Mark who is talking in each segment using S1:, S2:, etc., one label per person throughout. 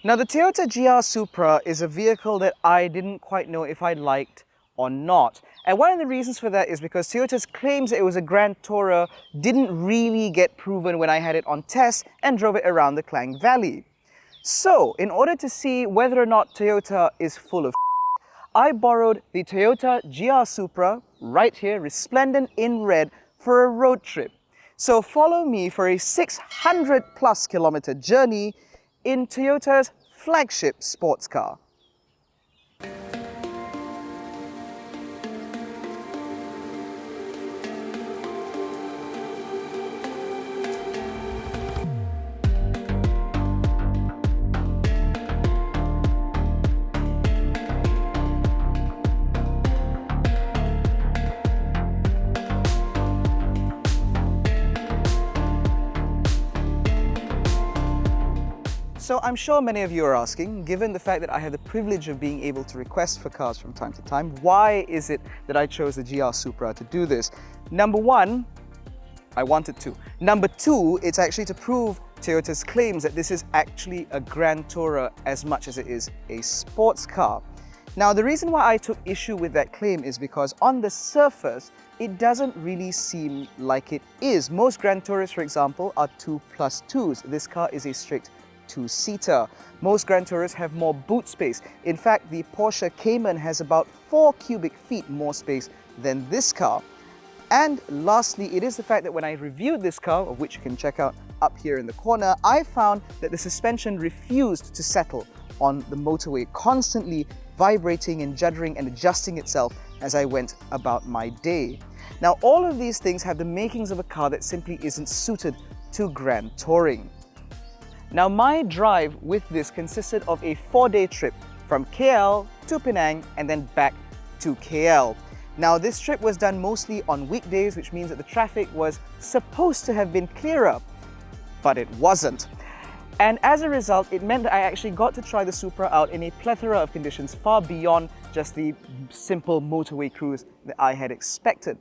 S1: Now, the Toyota GR Supra is a vehicle that I didn't quite know if I liked or not. And one of the reasons for that is because Toyota's claims that it was a Grand Tourer didn't really get proven when I had it on test and drove it around the Klang Valley. So, in order to see whether or not Toyota is full of I borrowed the Toyota GR Supra right here, resplendent in red, for a road trip. So follow me for a 600+ kilometer journey in Toyota's flagship sports car. So I'm sure many of you are asking, given the fact that I have the privilege of being able to request for cars from time to time, why is it that I chose the GR Supra to do this? Number one, I wanted to. Number two, it's actually to prove Toyota's claims that this is actually a Grand Tourer as much as it is a sports car. Now, the reason why I took issue with that claim is because on the surface, it doesn't really seem like it is. Most Grand Tourers, for example, are 2+2s. This car is a strict two-seater. Most Grand Tourers have more boot space. In fact, the Porsche Cayman has about 4 cubic feet more space than this car. And lastly, it is the fact that when I reviewed this car, of which you can check out up here in the corner, I found that the suspension refused to settle on the motorway, constantly vibrating and juddering and adjusting itself as I went about my day. Now, all of these things have the makings of a car that simply isn't suited to Grand Touring. Now, my drive with this consisted of a 4-day trip from KL to Penang and then back to KL. Now, this trip was done mostly on weekdays, which means that the traffic was supposed to have been clearer, but it wasn't. And as a result, it meant that I actually got to try the Supra out in a plethora of conditions far beyond just the simple motorway cruise that I had expected.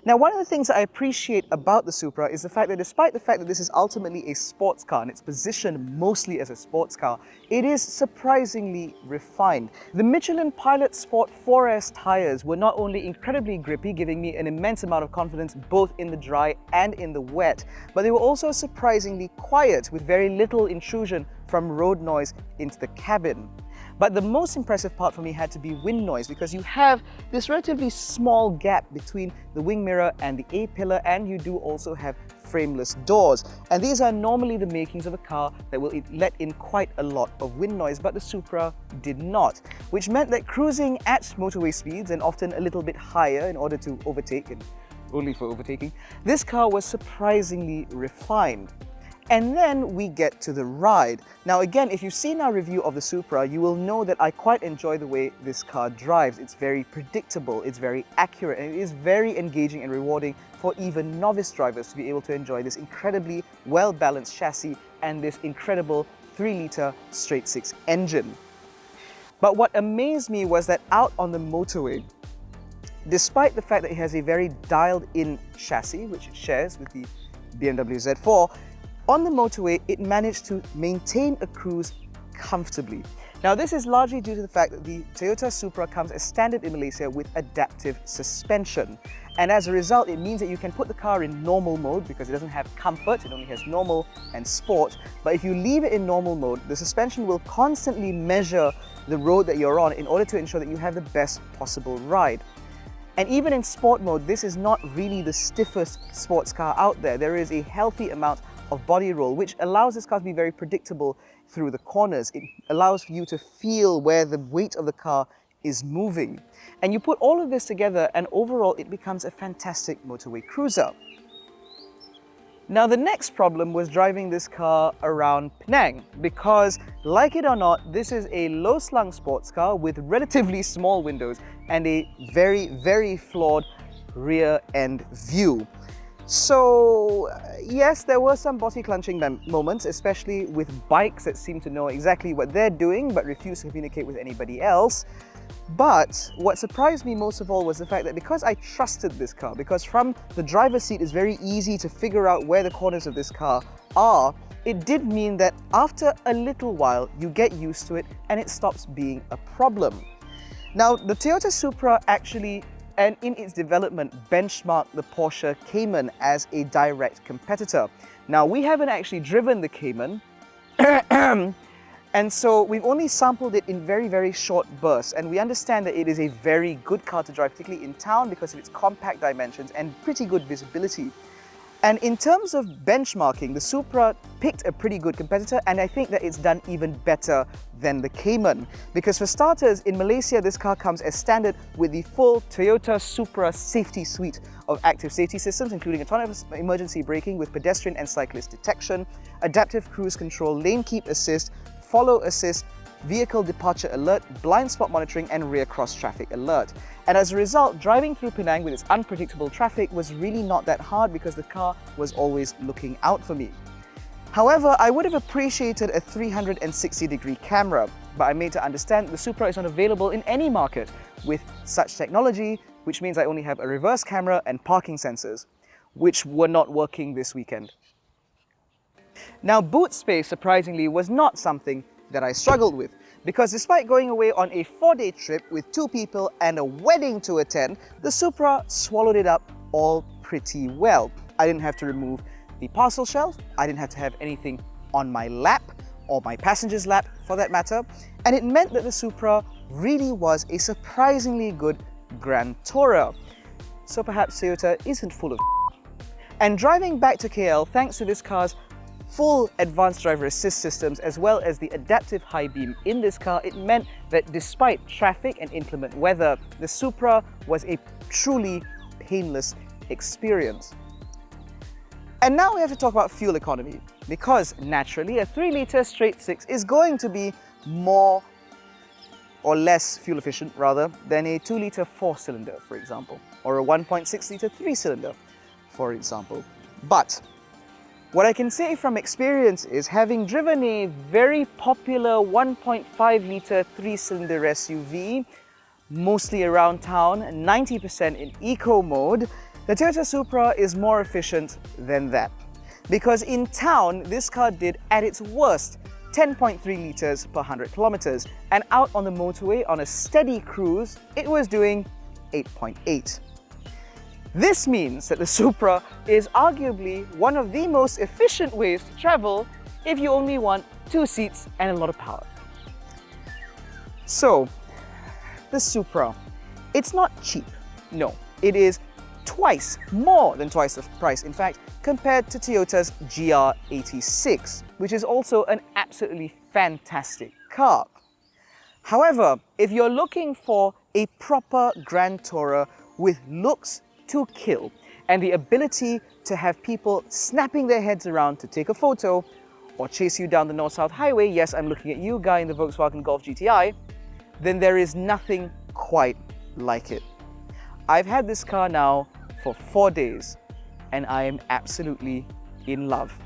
S1: Now, one of the things that I appreciate about the Supra is the fact that despite the fact that this is ultimately a sports car and it's positioned mostly as a sports car, it is surprisingly refined. The Michelin Pilot Sport 4S tyres were not only incredibly grippy, giving me an immense amount of confidence both in the dry and in the wet, but they were also surprisingly quiet with very little intrusion from road noise into the cabin. But the most impressive part for me had to be wind noise, because you have this relatively small gap between the wing mirror and the A-pillar, and you do also have frameless doors. And these are normally the makings of a car that will let in quite a lot of wind noise, but the Supra did not, which meant that cruising at motorway speeds, and often a little bit higher in order to overtake, and only for overtaking, this car was surprisingly refined. And then we get to the ride. Now again, if you've seen our review of the Supra, you will know that I quite enjoy the way this car drives. It's very predictable, it's very accurate, and it is very engaging and rewarding for even novice drivers to be able to enjoy this incredibly well-balanced chassis and this incredible 3-litre straight-six engine. But what amazed me was that out on the motorway, despite the fact that it has a very dialed-in chassis, which it shares with the BMW Z4, on the motorway, it managed to maintain a cruise comfortably. Now, this is largely due to the fact that the Toyota Supra comes as standard in Malaysia with adaptive suspension. And as a result, it means that you can put the car in normal mode because it doesn't have comfort, it only has normal and sport. But if you leave it in normal mode, the suspension will constantly measure the road that you're on in order to ensure that you have the best possible ride. And even in sport mode, this is not really the stiffest sports car out there. There is a healthy amount of body roll, which allows this car to be very predictable through the corners. It allows you to feel where the weight of the car is moving. And you put all of this together and overall it becomes a fantastic motorway cruiser. Now, the next problem was driving this car around Penang, because like it or not, this is a low-slung sports car with relatively small windows and a very, very flawed rear end view. So yes, there were some body clenching moments, especially with bikes that seem to know exactly what they're doing but refuse to communicate with anybody else. But what surprised me most of all was the fact that because I trusted this car, because from the driver's seat it's very easy to figure out where the corners of this car are, it did mean that after a little while, you get used to it and it stops being a problem. Now, the Toyota Supra actually, and in its development, benchmarked the Porsche Cayman as a direct competitor. Now, we haven't actually driven the Cayman, and so we've only sampled it in very, very short bursts, and we understand that it is a very good car to drive, particularly in town because of its compact dimensions and pretty good visibility. And in terms of benchmarking, the Supra picked a pretty good competitor, and I think that it's done even better than the Cayman. Because for starters, in Malaysia, this car comes as standard with the full Toyota Supra safety suite of active safety systems, including autonomous emergency braking with pedestrian and cyclist detection, adaptive cruise control, lane keep assist, follow assist, vehicle departure alert, blind spot monitoring, and rear cross traffic alert. And as a result, driving through Penang with its unpredictable traffic was really not that hard because the car was always looking out for me. However, I would have appreciated a 360-degree camera, but I'm made to understand the Supra is not available in any market with such technology, which means I only have a reverse camera and parking sensors, which were not working this weekend. Now, boot space, surprisingly, was not something that I struggled with, because despite going away on a 4-day trip with 2 people and a wedding to attend, the Supra swallowed it up all pretty well. I didn't have to remove the parcel shelf, I didn't have to have anything on my lap, or my passenger's lap for that matter, and it meant that the Supra really was a surprisingly good grand tourer. So perhaps Toyota isn't full of And driving back to KL, thanks to this car's full advanced driver assist systems as well as the adaptive high beam in this car, it meant that despite traffic and inclement weather, the Supra was a truly painless experience. And now we have to talk about fuel economy, because naturally a 3-litre straight 6 is going to be more or less fuel efficient rather than a 2-litre 4-cylinder, for example, or a 1.6-litre 3-cylinder, for example. But what I can say from experience is, having driven a very popular 1.5-litre 3-cylinder SUV, mostly around town, 90% in eco mode, the Toyota Supra is more efficient than that. Because in town, this car did, at its worst, 10.3 litres per 100 kilometers, and out on the motorway on a steady cruise, it was doing 8.8. This means that the Supra is arguably one of the most efficient ways to travel if you only want 2 seats and a lot of power. So, the Supra, it's not cheap. No, it is more than twice the price, in fact, compared to Toyota's GR86, which is also an absolutely fantastic car. However, if you're looking for a proper grand tourer with looks to kill and the ability to have people snapping their heads around to take a photo or chase you down the North-South Highway, yes, I'm looking at you, guy in the Volkswagen Golf GTI, then there is nothing quite like it. I've had this car now for 4 days and I am absolutely in love.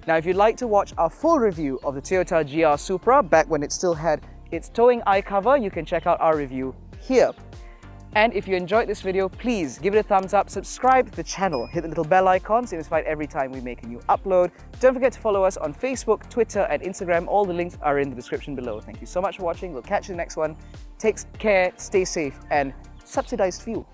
S1: Now, if you'd like to watch our full review of the Toyota GR Supra back when it still had its towing eye cover, you can check out our review here. And if you enjoyed this video, please give it a thumbs up, subscribe to the channel, hit the little bell icon so you're notified every time we make a new upload. Don't forget to follow us on Facebook, Twitter and Instagram. All the links are in the description below. Thank you so much for watching. We'll catch you in the next one. Take care, stay safe and subsidized fuel.